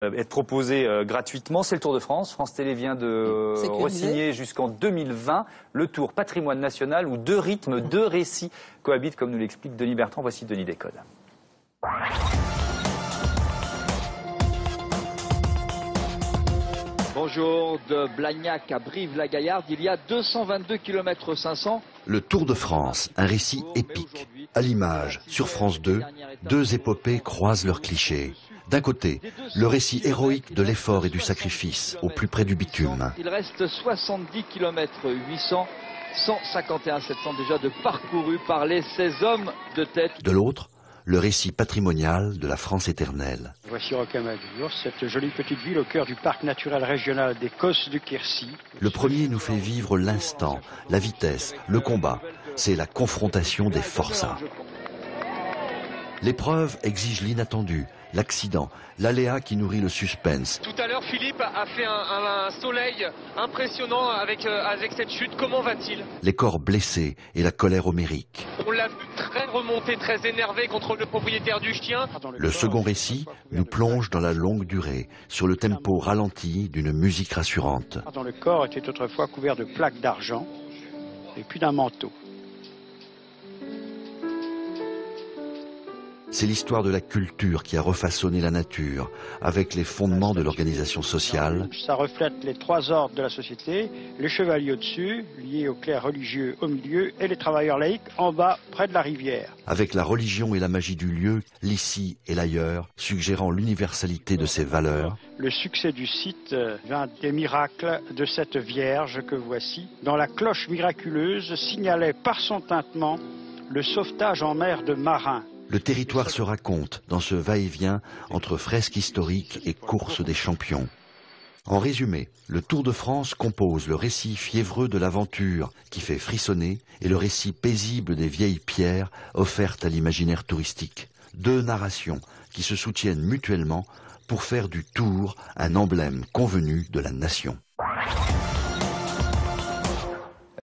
Être proposé gratuitement. C'est le Tour de France. France Télé vient de re-signer jusqu'en 2020 le Tour Patrimoine National où deux rythmes, deux récits cohabitent, comme nous l'explique Denis Bertrand. Voici Denis Décode. Bonjour, de Blagnac à Brive-la-Gaillarde, il y a 222 km 500. Le Tour de France, un récit épique. À l'image, sur France 2, deux épopées croisent leurs clichés. D'un côté, le récit héroïque de l'effort et du sacrifice, au plus près du bitume. Il reste 70 km 800, 151 700 déjà de parcourus par les 16 hommes de tête. De l'autre, le récit patrimonial de la France éternelle. Voici Rocamadour, cette jolie petite ville au cœur du parc naturel régional des Causses du Quercy. Le premier nous fait vivre l'instant, la vitesse, le combat. C'est la confrontation des forçats. L'épreuve exige l'inattendu, l'accident, l'aléa qui nourrit le suspense. Tout à l'heure, Philippe a fait un soleil impressionnant avec cette chute. Comment va-t-il? Les corps blessés et la colère homérique. On l'a vu très remonté, très énervé contre le propriétaire du chien. Le second récit nous plonge dans la longue durée, sur le tempo ralenti d'une musique rassurante. Dont le corps était autrefois couvert de plaques d'argent et puis d'un manteau. C'est l'histoire de la culture qui a refaçonné la nature, avec les fondements de l'organisation sociale. Ça reflète les trois ordres de la société, les chevaliers au-dessus, liés aux clercs religieux au milieu, et les travailleurs laïcs en bas, près de la rivière. Avec la religion et la magie du lieu, l'ici et l'ailleurs, suggérant l'universalité de ses valeurs. Le succès du site vient des miracles de cette Vierge que voici, dont la cloche miraculeuse signalait par son tintement le sauvetage en mer de marins. Le territoire se raconte dans ce va-et-vient entre fresques historiques et course des champions. En résumé, le Tour de France compose le récit fiévreux de l'aventure qui fait frissonner et le récit paisible des vieilles pierres offertes à l'imaginaire touristique. Deux narrations qui se soutiennent mutuellement pour faire du Tour un emblème convenu de la nation.